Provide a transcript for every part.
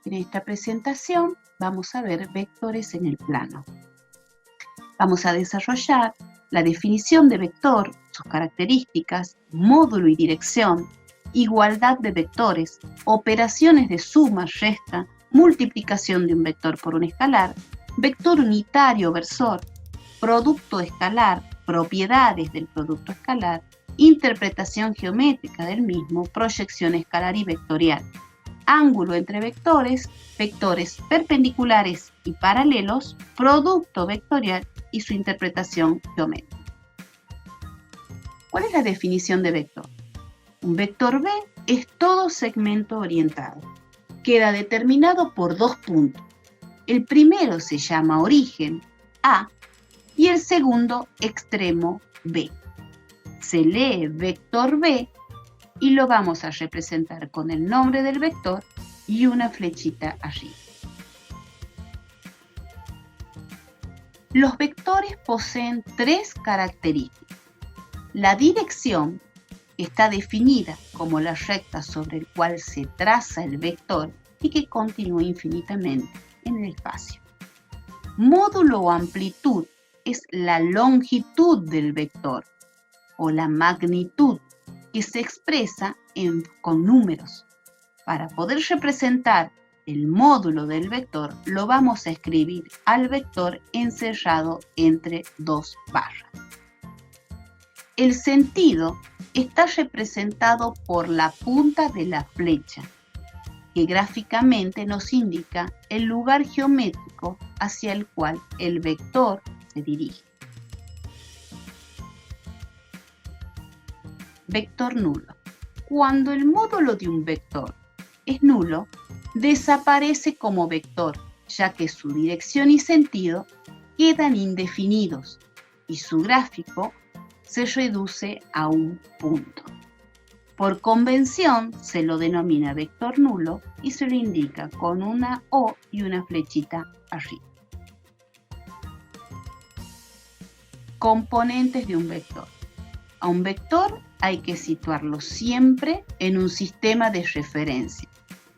En esta presentación vamos a ver vectores en el plano. Vamos a desarrollar la definición de vector, sus características, módulo y dirección, igualdad de vectores, operaciones de suma, resta, multiplicación de un vector por un escalar, vector unitario versor, producto escalar, propiedades del producto escalar, interpretación geométrica del mismo, proyección escalar y vectorial, ángulo entre vectores, vectores perpendiculares y paralelos, producto vectorial y su interpretación geométrica. ¿Cuál es la definición de vector? Un vector B es todo segmento orientado. Queda determinado por dos puntos. El primero se llama origen, A, y el segundo extremo, B. Se lee vector B y lo vamos a representar con el nombre del vector y una flechita arriba. Los vectores poseen tres características. La dirección está definida como la recta sobre el cual se traza el vector y que continúa infinitamente en el espacio. Módulo o amplitud es la longitud del vector o la magnitud que se expresa con números. Para poder representar el módulo del vector, lo vamos a escribir al vector encerrado entre dos barras. El sentido está representado por la punta de la flecha, que gráficamente nos indica el lugar geométrico hacia el cual el vector se dirige. Vector nulo. Cuando el módulo de un vector es nulo, desaparece como vector, ya que su dirección y sentido quedan indefinidos y su gráfico se reduce a un punto. Por convención se lo denomina vector nulo y se lo indica con una O y una flechita arriba. Componentes de un vector. A un vector hay que situarlo siempre en un sistema de referencia,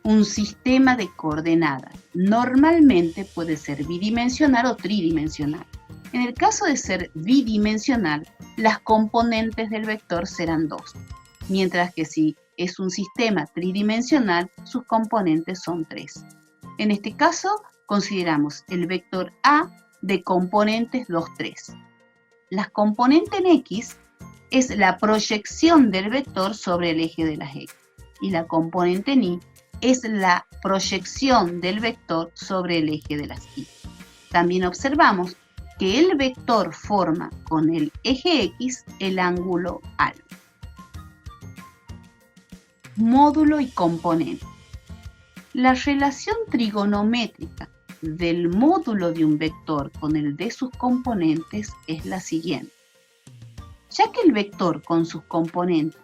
un sistema de coordenadas. Normalmente puede ser bidimensional o tridimensional. En el caso de ser bidimensional, las componentes del vector serán dos, mientras que si es un sistema tridimensional, sus componentes son tres. En este caso, consideramos el vector A de componentes 2, 3. Las componentes en X es la proyección del vector sobre el eje de las X, y la componente en Y es la proyección del vector sobre el eje de las Y. También observamos que el vector forma con el eje X el ángulo alfa. Módulo y componente. La relación trigonométrica del módulo de un vector con el de sus componentes es la siguiente. Ya que el vector con sus componentes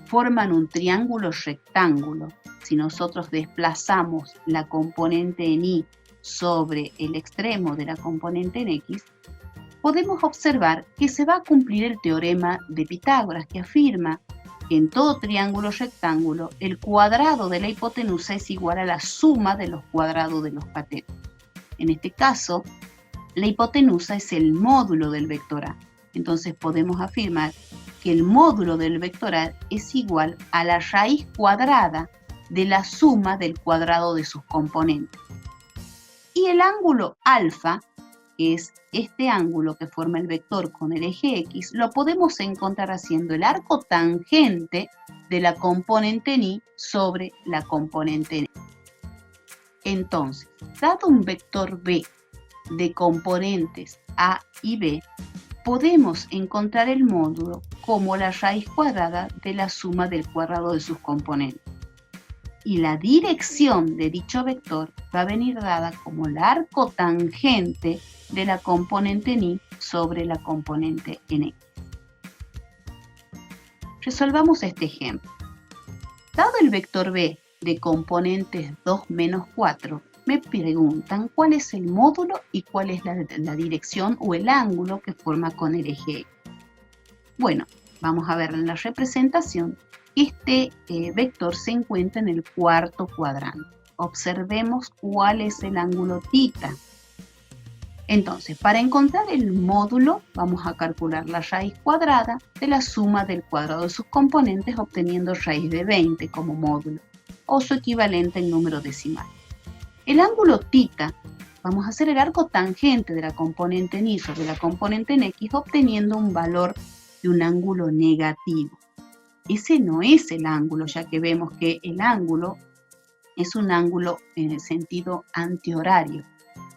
forman un triángulo rectángulo, si nosotros desplazamos la componente en Y sobre el extremo de la componente en X, podemos observar que se va a cumplir el teorema de Pitágoras, que afirma que en todo triángulo rectángulo el cuadrado de la hipotenusa es igual a la suma de los cuadrados de los catetos. En este caso, la hipotenusa es el módulo del vector A. Entonces podemos afirmar que el módulo del vector A es igual a la raíz cuadrada de la suma del cuadrado de sus componentes. Y el ángulo alfa, que es este ángulo que forma el vector con el eje X, lo podemos encontrar haciendo el arco tangente de la componente en Y sobre la componente en X. Entonces, dado un vector B de componentes A y B, podemos encontrar el módulo como la raíz cuadrada de la suma del cuadrado de sus componentes. Y la dirección de dicho vector va a venir dada como el arco tangente de la componente en Y sobre la componente en X. Resolvamos este ejemplo. Dado el vector B de componentes 2 menos 4, me preguntan cuál es el módulo y cuál es la dirección o el ángulo que forma con el eje X. Bueno, vamos a ver en la representación. Este vector se encuentra en el cuarto cuadrante. observemos cuál es el ángulo θ. Entonces, para encontrar el módulo, vamos a calcular la raíz cuadrada de la suma del cuadrado de sus componentes, obteniendo raíz de 20 como módulo, o su equivalente en número decimal. El ángulo θ, vamos a hacer el arco tangente de la componente en Y sobre la componente en X, obteniendo un valor de un ángulo negativo. Ese no es el ángulo, ya que vemos que el ángulo es un ángulo en el sentido antihorario.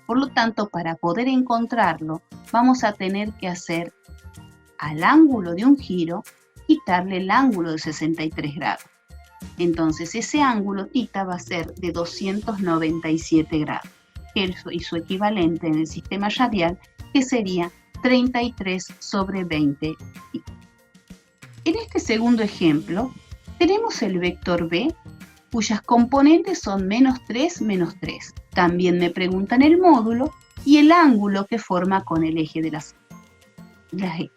Por lo tanto, para poder encontrarlo, vamos a tener que hacer al ángulo de un giro, quitarle el ángulo de 63 grados. Entonces, ese ángulo θ va a ser de 297 grados, y su equivalente en el sistema radial, que sería 33 sobre 20 pi. En este segundo ejemplo, tenemos el vector B, cuyas componentes son -3, -3. También me preguntan el módulo y el ángulo que forma con el eje de las X.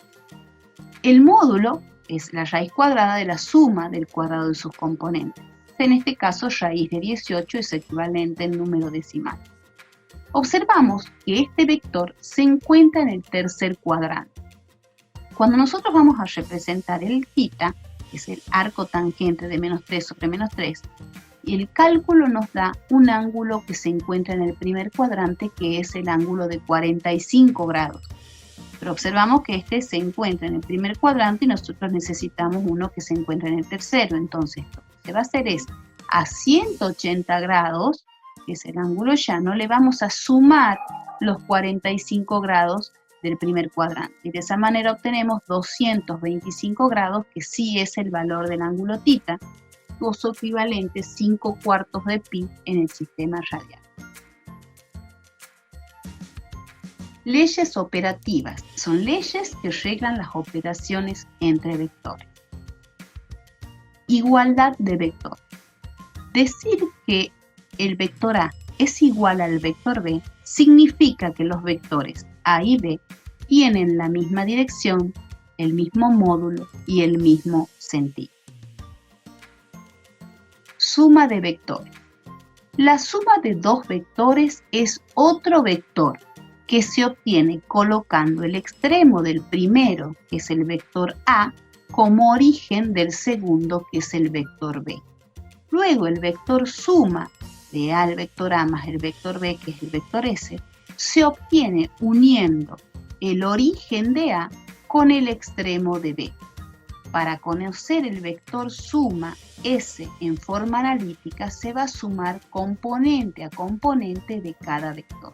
El módulo es la raíz cuadrada de la suma del cuadrado de sus componentes. En este caso, raíz de 18 es equivalente en número decimal. Observamos que este vector se encuentra en el tercer cuadrante. Cuando nosotros vamos a representar el θ, que es el arco tangente de -3 sobre -3, y el cálculo nos da un ángulo que se encuentra en el primer cuadrante, que es el ángulo de 45 grados. Pero observamos que este se encuentra en el primer cuadrante y nosotros necesitamos uno que se encuentra en el tercero. Entonces, lo que se va a hacer es a 180 grados, que es el ángulo llano, le vamos a sumar los 45 grados del primer cuadrante. Y de esa manera obtenemos 225 grados, que sí es el valor del ángulo θ, o su equivalente 5/4 de pi en el sistema radial. Leyes operativas son leyes que reglan las operaciones entre vectores. Igualdad de vector. Decir que el vector A es igual al vector B significa que los vectores A y B tienen la misma dirección, el mismo módulo y el mismo sentido. Suma de vectores. La suma de dos vectores es otro vector que se obtiene colocando el extremo del primero, que es el vector A, como origen del segundo, que es el vector B. Luego el vector suma de A al vector A más el vector B, que es el vector S, se obtiene uniendo el origen de A con el extremo de B. Para conocer el vector suma S en forma analítica, se va a sumar componente a componente de cada vector.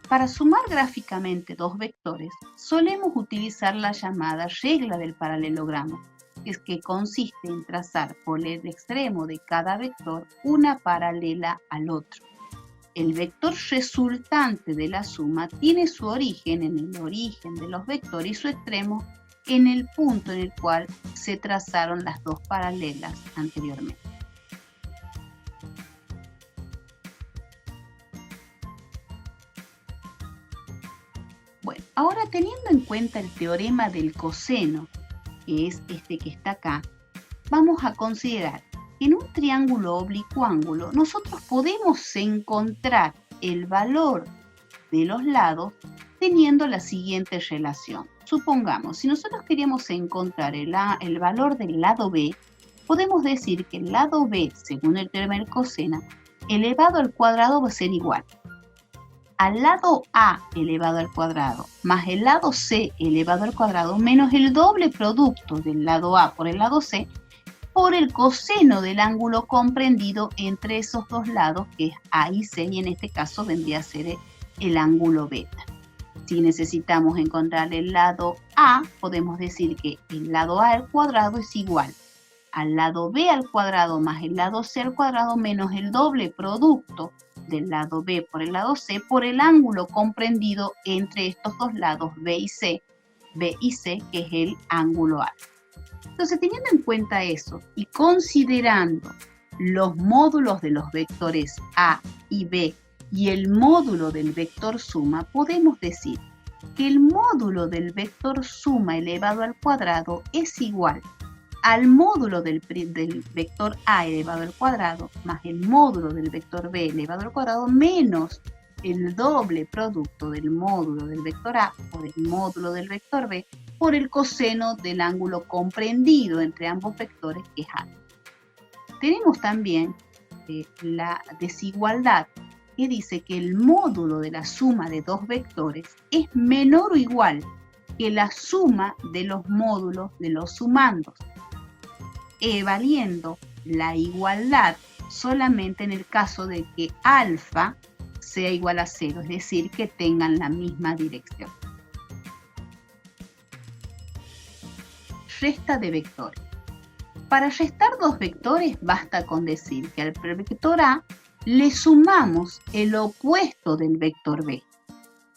Para sumar gráficamente dos vectores, solemos utilizar la llamada regla del paralelogramo, que consiste en trazar por el extremo de cada vector una paralela al otro. El vector resultante de la suma tiene su origen en el origen de los vectores y su extremo en el punto en el cual se trazaron las dos paralelas anteriormente. Bueno, ahora teniendo en cuenta el teorema del coseno, que es este que está acá, vamos a considerar que en un triángulo oblicuángulo nosotros podemos encontrar el valor de los lados teniendo la siguiente relación. Supongamos, si nosotros queríamos encontrar el valor del lado B, podemos decir que el lado B, según el teorema del coseno, elevado al cuadrado va a ser igual al lado A elevado al cuadrado más el lado C elevado al cuadrado menos el doble producto del lado A por el lado C por el coseno del ángulo comprendido entre esos dos lados, que es A y C, y en este caso vendría a ser el ángulo beta. Si necesitamos encontrar el lado A, podemos decir que el lado A al cuadrado es igual al lado B al cuadrado más el lado C al cuadrado menos el doble producto del lado B por el lado C por el ángulo comprendido entre estos dos lados B y C, que es el ángulo A. Entonces, teniendo en cuenta eso y considerando los módulos de los vectores A y B y el módulo del vector suma, podemos decir que el módulo del vector suma elevado al cuadrado es igual al módulo del vector a elevado al cuadrado más el módulo del vector b elevado al cuadrado menos el doble producto del módulo del vector a por el módulo del vector b por el coseno del ángulo comprendido entre ambos vectores, que es a. Tenemos también la desigualdad, que dice que el módulo de la suma de dos vectores es menor o igual que la suma de los módulos de los sumandos, valiendo la igualdad solamente en el caso de que alfa sea igual a 0, es decir, que tengan la misma dirección. Resta de vectores. Para restar dos vectores basta con decir que al vector A le sumamos el opuesto del vector B.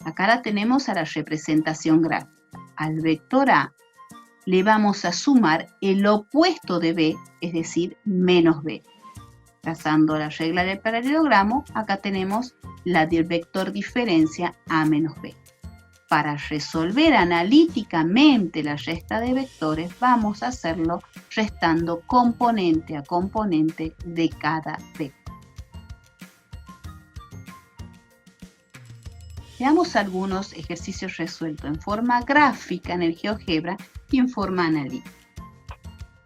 Acá la tenemos a la representación gráfica. Al vector A le vamos a sumar el opuesto de B, es decir, menos B. Trazando la regla del paralelogramo, acá tenemos la del vector diferencia A menos B. Para resolver analíticamente la resta de vectores, vamos a hacerlo restando componente a componente de cada vector. Veamos algunos ejercicios resueltos en forma gráfica en el GeoGebra y en forma analítica.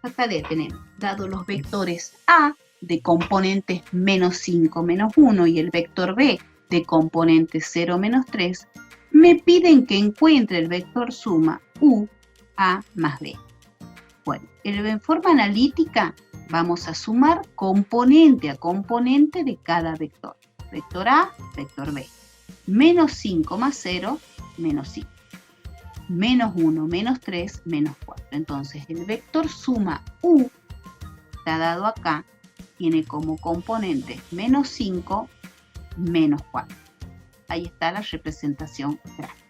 Acá tenemos, dado los vectores A de componentes menos 5, menos 1 y el vector B de componentes 0, menos 3, me piden que encuentre el vector suma U, A más B. Bueno, en forma analítica vamos a sumar componente a componente de cada vector. Vector A, vector B. Menos 5 más 0, menos 5. Menos 1, menos 3, menos 4. Entonces, el vector suma U, está dado acá, tiene como componente menos 5, menos 4. Ahí está la representación gráfica.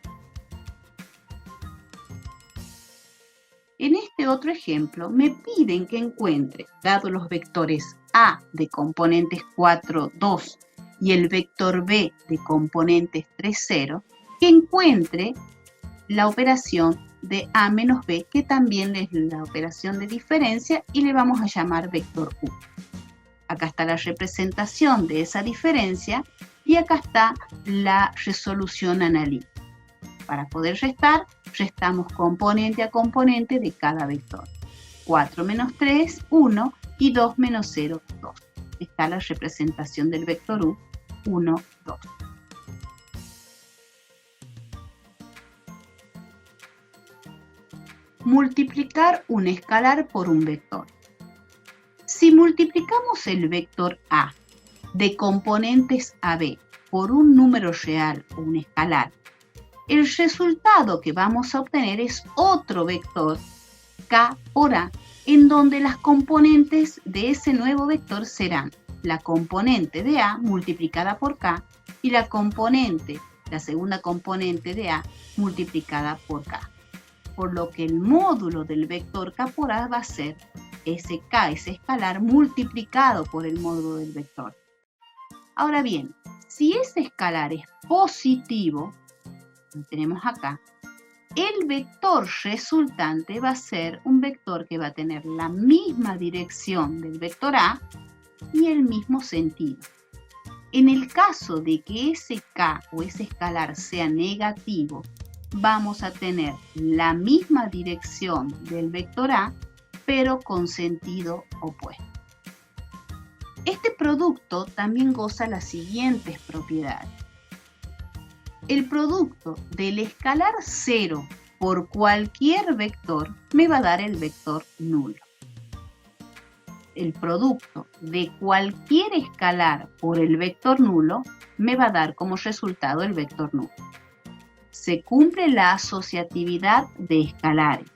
En este otro ejemplo, me piden que encuentre, dado los vectores A de componentes 4, 2, y el vector B de componentes 3, 0, que encuentre la operación de A menos B, que también es la operación de diferencia, y le vamos a llamar vector U. Acá está la representación de esa diferencia y acá está la resolución analítica. Para poder restar, restamos componente a componente de cada vector. 4 menos 3, 1 y 2 menos 0, 2. Está la representación del vector U, 1, 2. Multiplicar un escalar por un vector. Si multiplicamos el vector A de componentes AB por un número real o un escalar, el resultado que vamos a obtener es otro vector K por A, en donde las componentes de ese nuevo vector serán la componente de A multiplicada por K y la segunda componente de A multiplicada por K. Por lo que el módulo del vector K por A va a ser ese K, ese escalar, multiplicado por el módulo del vector. Ahora bien, si ese escalar es positivo, lo tenemos acá, el vector resultante va a ser un vector que va a tener la misma dirección del vector A y el mismo sentido. En el caso de que ese K o ese escalar sea negativo, vamos a tener la misma dirección del vector A, pero con sentido opuesto. Este producto también goza las siguientes propiedades. El producto del escalar 0 por cualquier vector me va a dar el vector nulo. El producto de cualquier escalar por el vector nulo me va a dar como resultado el vector nulo. Se cumple la asociatividad de escalares.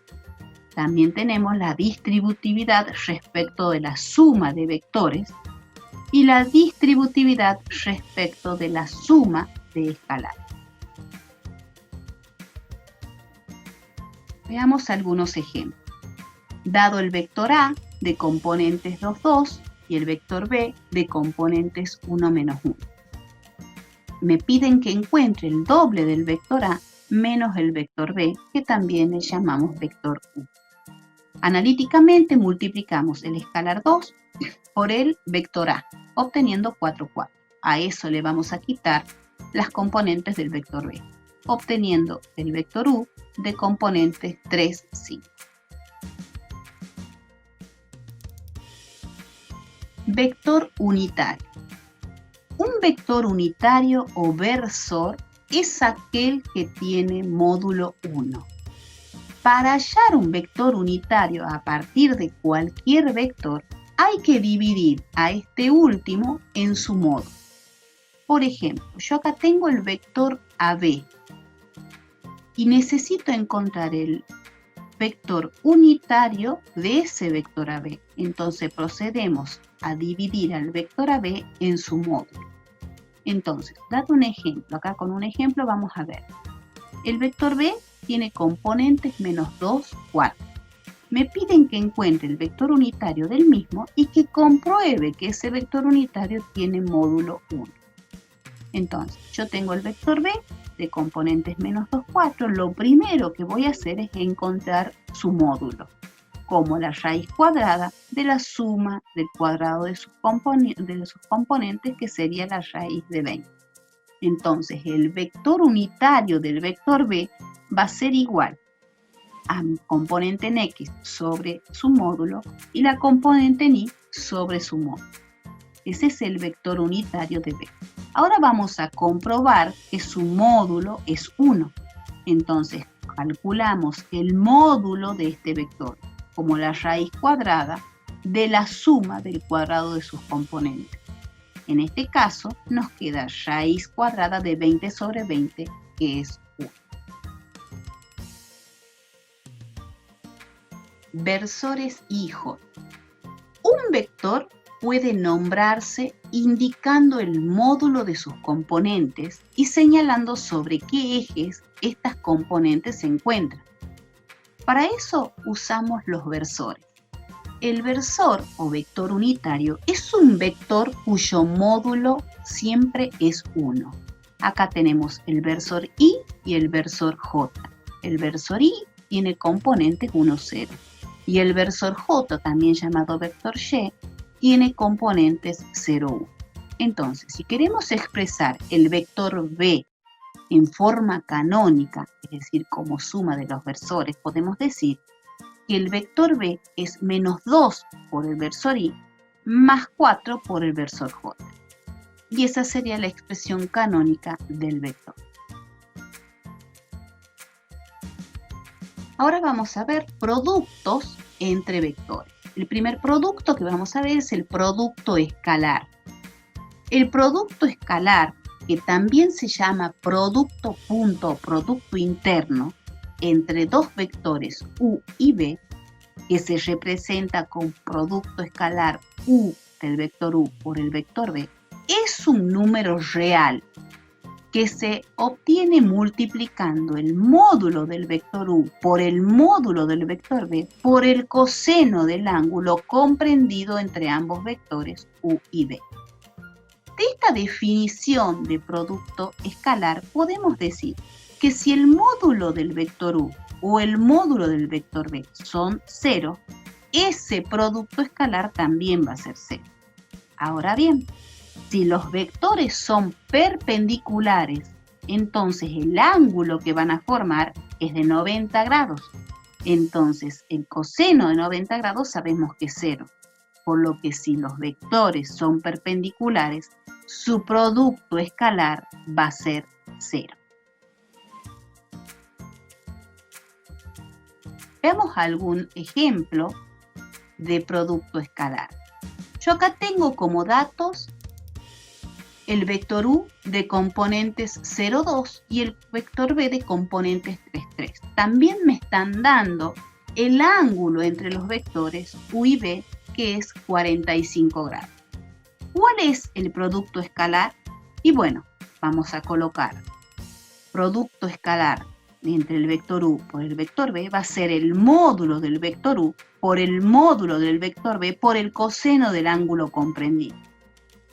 También tenemos la distributividad respecto de la suma de vectores y la distributividad respecto de la suma de escalares. Veamos algunos ejemplos. Dado el vector A de componentes 2, 2 y el vector B de componentes 1, menos 1. Me piden que encuentre el doble del vector A menos el vector B, que también le llamamos vector U. Analíticamente multiplicamos el escalar 2 por el vector A, obteniendo 4, 4. A eso le vamos a quitar las componentes del vector B, obteniendo el vector U de componentes 3, 5. Vector unitario. Un vector unitario o versor es aquel que tiene módulo 1. Para hallar un vector unitario a partir de cualquier vector, hay que dividir a este último en su módulo. Por ejemplo, yo acá tengo el vector AB y necesito encontrar el vector unitario de ese vector AB. Entonces procedemos a dividir al vector AB en su módulo. Entonces, date un ejemplo. Acá con un ejemplo vamos a ver. El vector B tiene componentes menos 2, 4. Me piden que encuentre el vector unitario del mismo y que compruebe que ese vector unitario tiene módulo 1. Entonces, yo tengo el vector B de componentes menos 2, 4. Lo primero que voy a hacer es encontrar su módulo, como la raíz cuadrada de la suma del cuadrado de sus componentes, que sería la raíz de 20. Entonces, el vector unitario del vector B va a ser igual a mi componente en X sobre su módulo y la componente en Y sobre su módulo. Ese es el vector unitario de B. Ahora vamos a comprobar que su módulo es 1. Entonces, calculamos el módulo de este vector como la raíz cuadrada de la suma del cuadrado de sus componentes. En este caso, nos queda raíz cuadrada de 20 sobre 20, que es 1. Versores hijos. Un vector puede nombrarse indicando el módulo de sus componentes y señalando sobre qué ejes estas componentes se encuentran. Para eso usamos los versores. El versor o vector unitario es un vector cuyo módulo siempre es 1. Acá tenemos el versor I y el versor J. El versor I tiene componentes 1, 0. Y el versor J, también llamado vector Y, tiene componentes 0, 1. Entonces, si queremos expresar el vector B en forma canónica, es decir, como suma de los versores, podemos decir que el vector B es menos 2 por el versor I más 4 por el versor J. Y esa sería la expresión canónica del vector. Ahora vamos a ver productos entre vectores. El primer producto que vamos a ver es el producto escalar. El producto escalar, que también se llama producto punto o producto interno, entre dos vectores U y B, que se representa con producto escalar U del vector U por el vector B, es un número real que se obtiene multiplicando el módulo del vector U por el módulo del vector B por el coseno del ángulo comprendido entre ambos vectores U y B. De esta definición de producto escalar podemos decir que si el módulo del vector U o el módulo del vector B son 0, ese producto escalar también va a ser 0. Ahora bien, si los vectores son perpendiculares, entonces el ángulo que van a formar es de 90 grados. Entonces el coseno de 90 grados sabemos que es 0. Por lo que si los vectores son perpendiculares, su producto escalar va a ser 0. Veamos algún ejemplo de producto escalar. Yo acá tengo como datos el vector U de componentes 0, 2 y el vector B de componentes 3, 3. También me están dando el ángulo entre los vectores U y B, que es 45 grados. ¿Cuál es el producto escalar? Y bueno, vamos a colocar producto escalar entre el vector U por el vector B va a ser el módulo del vector U por el módulo del vector B por el coseno del ángulo comprendido.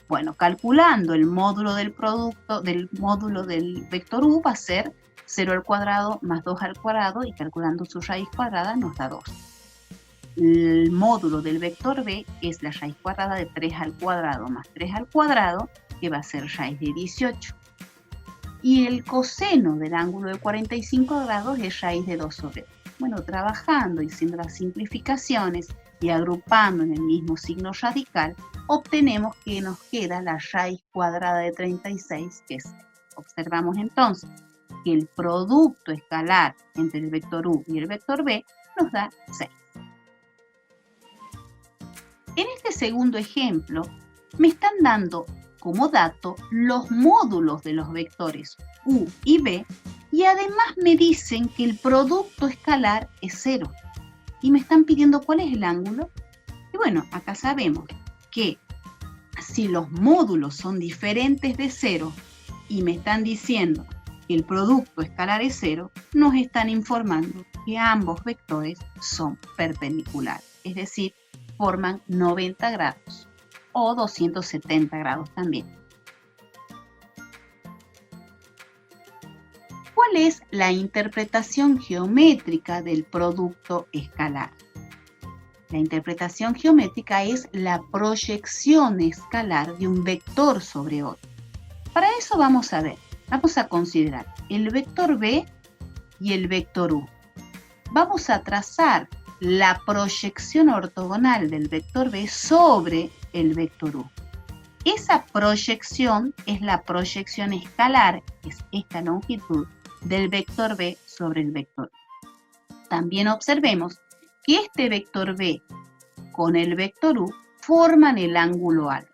Bueno, calculando el módulo del módulo del vector U va a ser 0 al cuadrado más 2 al cuadrado y calculando su raíz cuadrada nos da 2. el módulo del vector b es la raíz cuadrada de 3 al cuadrado más 3 al cuadrado, que va a ser raíz de 18. Y el coseno del ángulo de 45 grados es raíz de 2 sobre 2. Bueno, trabajando y haciendo las simplificaciones y agrupando en el mismo signo radical, obtenemos que nos queda la raíz cuadrada de 36, que es, observamos entonces, que el producto escalar entre el vector u y el vector b nos da 6. En este segundo ejemplo, me están dando como dato los módulos de los vectores u y b, y además me dicen que el producto escalar es 0. Y me están pidiendo cuál es el ángulo. Y bueno, acá sabemos que si los módulos son diferentes de 0 y me están diciendo que el producto escalar es 0, nos están informando que ambos vectores son perpendiculares, es decir, forman 90 grados o 270 grados también. ¿Cuál es la interpretación geométrica del producto escalar? La interpretación geométrica es la proyección escalar de un vector sobre otro. Para eso vamos a considerar el vector b y el vector u. Vamos a trazar la proyección ortogonal del vector b sobre el vector u. Esa proyección es la proyección escalar, que es esta longitud, del vector b sobre el vector u. También observemos que este vector b con el vector u forman el ángulo alfa.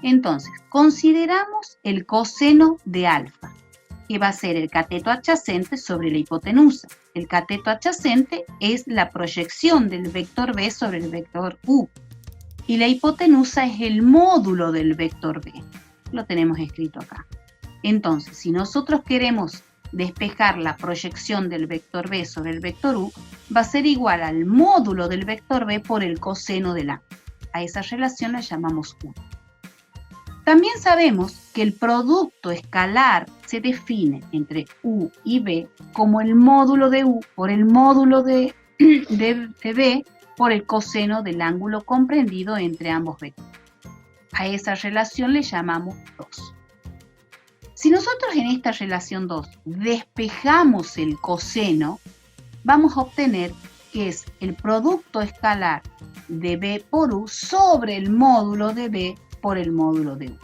Entonces, consideramos el coseno de alfa, que va a ser el cateto adyacente sobre la hipotenusa. El cateto adyacente es la proyección del vector b sobre el vector u. Y la hipotenusa es el módulo del vector b. Lo tenemos escrito acá. Entonces, si nosotros queremos despejar la proyección del vector b sobre el vector u, va a ser igual al módulo del vector b por el coseno del ángulo. A esa relación la llamamos u. También sabemos que el producto escalar se define entre u y b como el módulo de u por el módulo de b por el coseno del ángulo comprendido entre ambos vectores. A esa relación le llamamos 2. Si nosotros en esta relación 2 despejamos el coseno, vamos a obtener que es el producto escalar de b por u sobre el módulo de b por el módulo de u.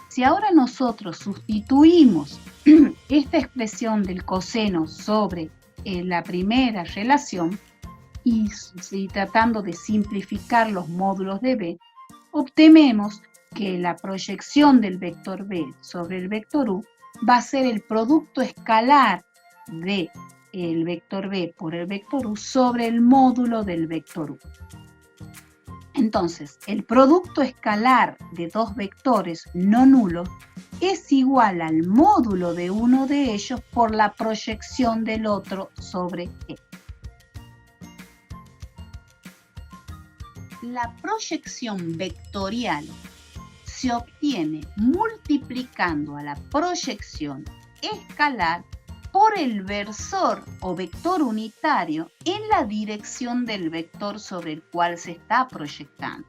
Si ahora nosotros sustituimos esta expresión del coseno sobre la primera relación y tratando de simplificar los módulos de b, obtenemos que la proyección del vector b sobre el vector u va a ser el producto escalar de el vector b por el vector u sobre el módulo del vector u. Entonces, el producto escalar de dos vectores no nulos es igual al módulo de uno de ellos por la proyección del otro sobre él. La proyección vectorial se obtiene multiplicando a la proyección escalar por el versor o vector unitario en la dirección del vector sobre el cual se está proyectando.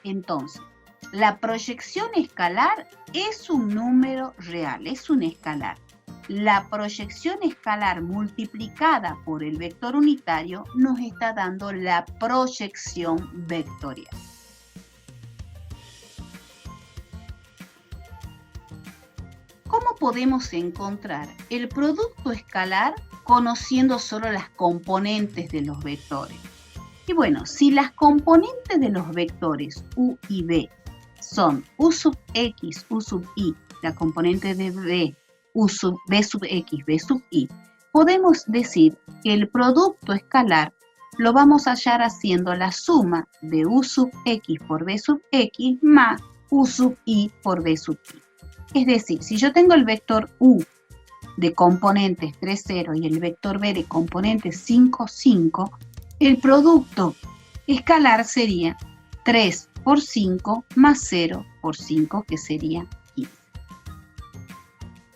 Entonces, la proyección escalar es un número real, es un escalar. La proyección escalar multiplicada por el vector unitario nos está dando la proyección vectorial. ¿Cómo podemos encontrar el producto escalar conociendo solo las componentes de los vectores? Y bueno, si las componentes de los vectores u y b son u sub x, u sub y, la componente de b, u sub b sub x, b sub y, podemos decir que el producto escalar lo vamos a hallar haciendo la suma de u sub x por b sub x más u sub y por b sub y. Es decir, si yo tengo el vector u de componentes 3, 0 y el vector b de componentes 5, 5, el producto escalar sería 3 por 5 más 0 por 5, que sería 15.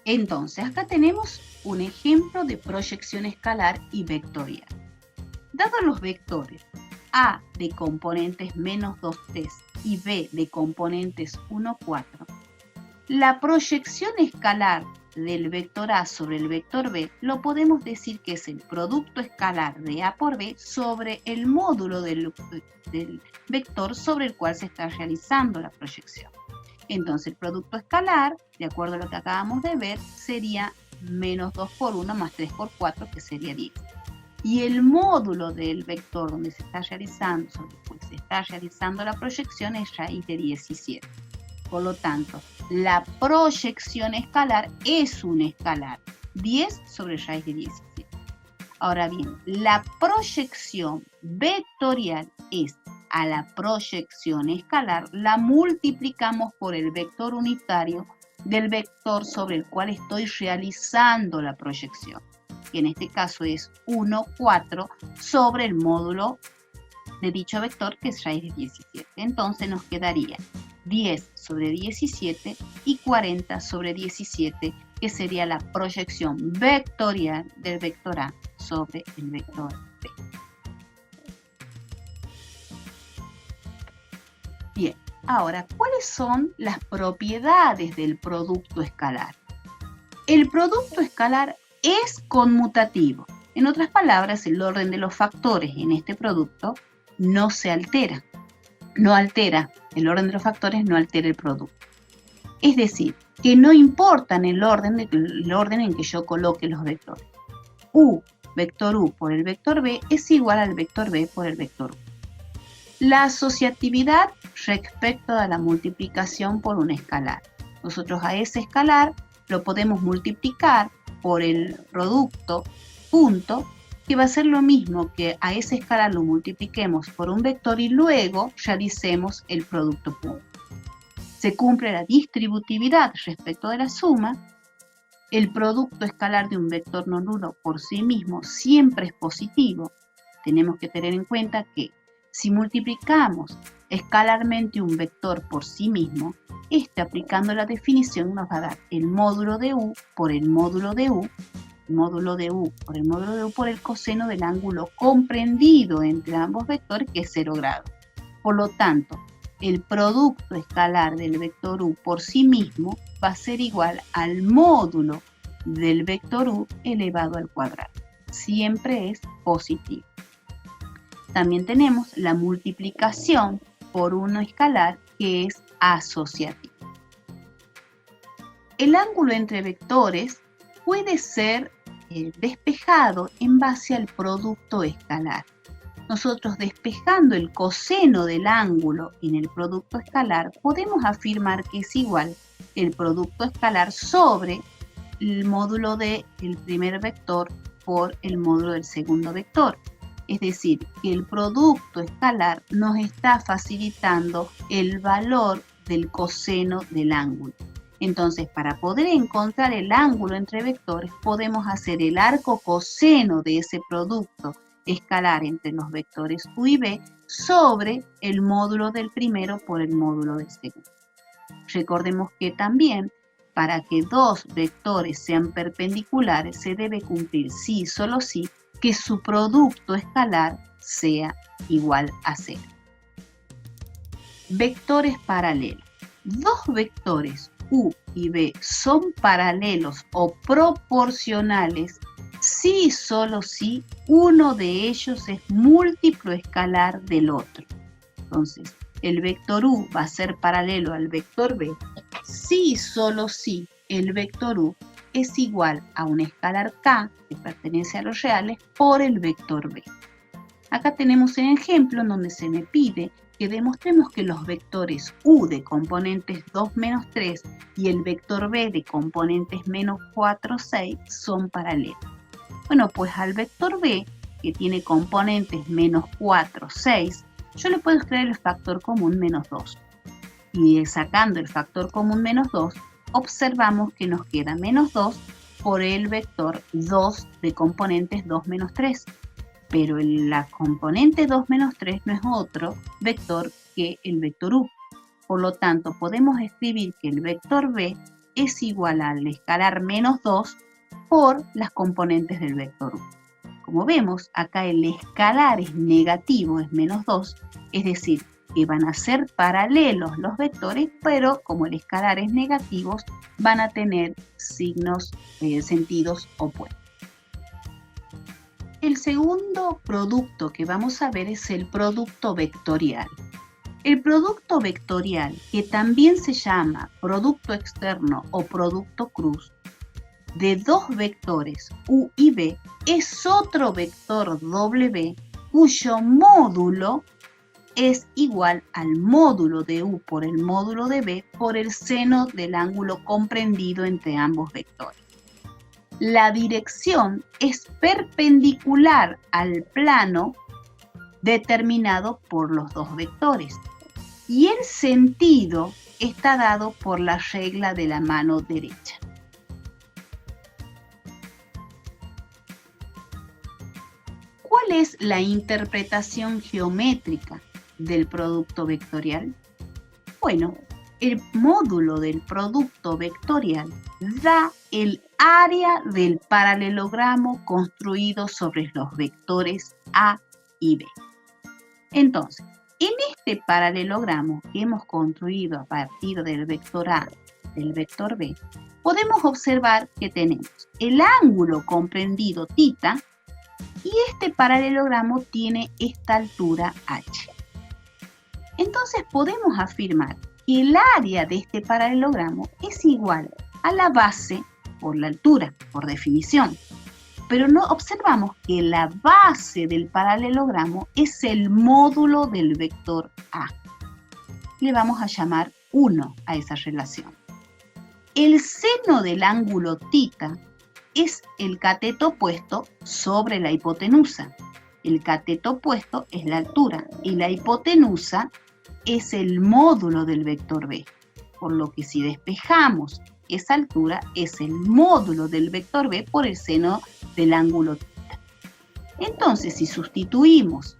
Entonces, acá tenemos un ejemplo de proyección escalar y vectorial. Dados los vectores A de componentes menos 2, 3 y B de componentes 1, 4, la proyección escalar del vector A sobre el vector B lo podemos decir que es el producto escalar de A por B sobre el módulo del vector sobre el cual se está realizando la proyección. Entonces el producto escalar, de acuerdo a lo que acabamos de ver, sería menos 2 por 1 más 3 por 4, que sería 10. Y el módulo del vector donde se está realizando, sobre el cual se está realizando la proyección, es raíz de 17. Por lo tanto, la proyección escalar es un escalar, 10 sobre raíz de 17. Ahora bien, la proyección vectorial es a la proyección escalar, la multiplicamos por el vector unitario del vector sobre el cual estoy realizando la proyección, que en este caso es 1, 4, sobre el módulo de dicho vector, que es raíz de 17. Entonces nos quedaría 10 sobre 17 y 40 sobre 17, que sería la proyección vectorial del vector A sobre el vector B. Bien, ahora, ¿cuáles son las propiedades del producto escalar? El producto escalar es conmutativo. En otras palabras, el orden de los factores en este producto no se altera. No altera, el orden de los factores no altera el producto. Es decir, que no importa el orden en que yo coloque los vectores. U, vector U por el vector B es igual al vector B por el vector U. La asociatividad respecto a la multiplicación por un escalar. Nosotros a ese escalar lo podemos multiplicar por el producto punto, que va a ser lo mismo que a ese escalar lo multipliquemos por un vector y luego realicemos el producto punto. Se cumple la distributividad respecto de la suma. El producto escalar de un vector no nulo por sí mismo siempre es positivo. Tenemos que tener en cuenta que si multiplicamos escalarmente un vector por sí mismo, aplicando la definición nos va a dar el módulo de U por el módulo de U, módulo de U por el módulo de U por el coseno del ángulo comprendido entre ambos vectores, que es 0 grados. Por lo tanto, el producto escalar del vector U por sí mismo va a ser igual al módulo del vector U elevado al cuadrado. Siempre es positivo. También tenemos la multiplicación por uno escalar, que es asociativo. El ángulo entre vectores puede ser despejado en base al producto escalar. Nosotros, despejando el coseno del ángulo en el producto escalar, podemos afirmar que es igual el producto escalar sobre el módulo del primer vector por el módulo del segundo vector. Es decir, que el producto escalar nos está facilitando el valor del coseno del ángulo. Entonces, para poder encontrar el ángulo entre vectores, podemos hacer el arco coseno de ese producto escalar entre los vectores U y B sobre el módulo del primero por el módulo del segundo. Recordemos que también, para que dos vectores sean perpendiculares, se debe cumplir sí y solo sí que su producto escalar sea igual a 0. Vectores paralelos. Dos vectores U y B son paralelos o proporcionales si y solo si uno de ellos es múltiplo escalar del otro. Entonces, el vector U va a ser paralelo al vector B si y solo si el vector U es igual a un escalar K, que pertenece a los reales, por el vector B. Acá tenemos un ejemplo en donde se me pide que demostremos que los vectores U de componentes 2, menos 3 y el vector B de componentes menos 4, 6 son paralelos. Bueno, pues al vector B, que tiene componentes menos 4, 6, yo le puedo escribir el factor común menos 2. Y sacando el factor común menos 2, observamos que nos queda menos 2 por el vector 2 de componentes 2 menos 3. Pero la componente 2 menos 3 no es otro vector que el vector U. Por lo tanto, podemos escribir que el vector B es igual al escalar menos 2 por las componentes del vector U. Como vemos, acá el escalar es negativo, es -2, es decir, que van a ser paralelos los vectores, pero como el escalar es negativo, van a tener signos, sentidos opuestos. El segundo producto que vamos a ver es el producto vectorial. El producto vectorial, que también se llama producto externo o producto cruz, de dos vectores U y B, es otro vector W cuyo módulo es igual al módulo de U por el módulo de B por el seno del ángulo comprendido entre ambos vectores. La dirección es perpendicular al plano determinado por los dos vectores y el sentido está dado por la regla de la mano derecha. ¿Cuál es la interpretación geométrica del producto vectorial? Bueno, el módulo del producto vectorial da el área del paralelogramo construido sobre los vectores A y B. Entonces, en este paralelogramo que hemos construido a partir del vector A, del vector B, podemos observar que tenemos el ángulo comprendido θ y este paralelogramo tiene esta altura h. Entonces podemos afirmar que el área de este paralelogramo es igual a la base por la altura, por definición. Pero no observamos que la base del paralelogramo es el módulo del vector A. Le vamos a llamar 1 a esa relación. El seno del ángulo θ es el cateto opuesto sobre la hipotenusa. El cateto opuesto es la altura y la hipotenusa es el módulo del vector B. Por lo que si despejamos esa altura es el módulo del vector B por el seno del ángulo θ. Entonces, si sustituimos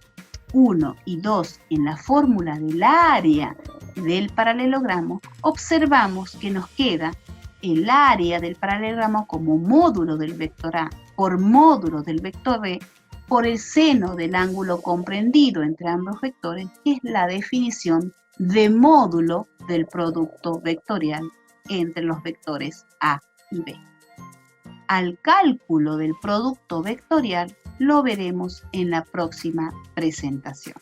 1 y 2 en la fórmula del área del paralelogramo, observamos que nos queda el área del paralelogramo como módulo del vector A por módulo del vector B por el seno del ángulo comprendido entre ambos vectores, que es la definición de módulo del producto vectorial entre los vectores A y B. Al cálculo del producto vectorial lo veremos en la próxima presentación.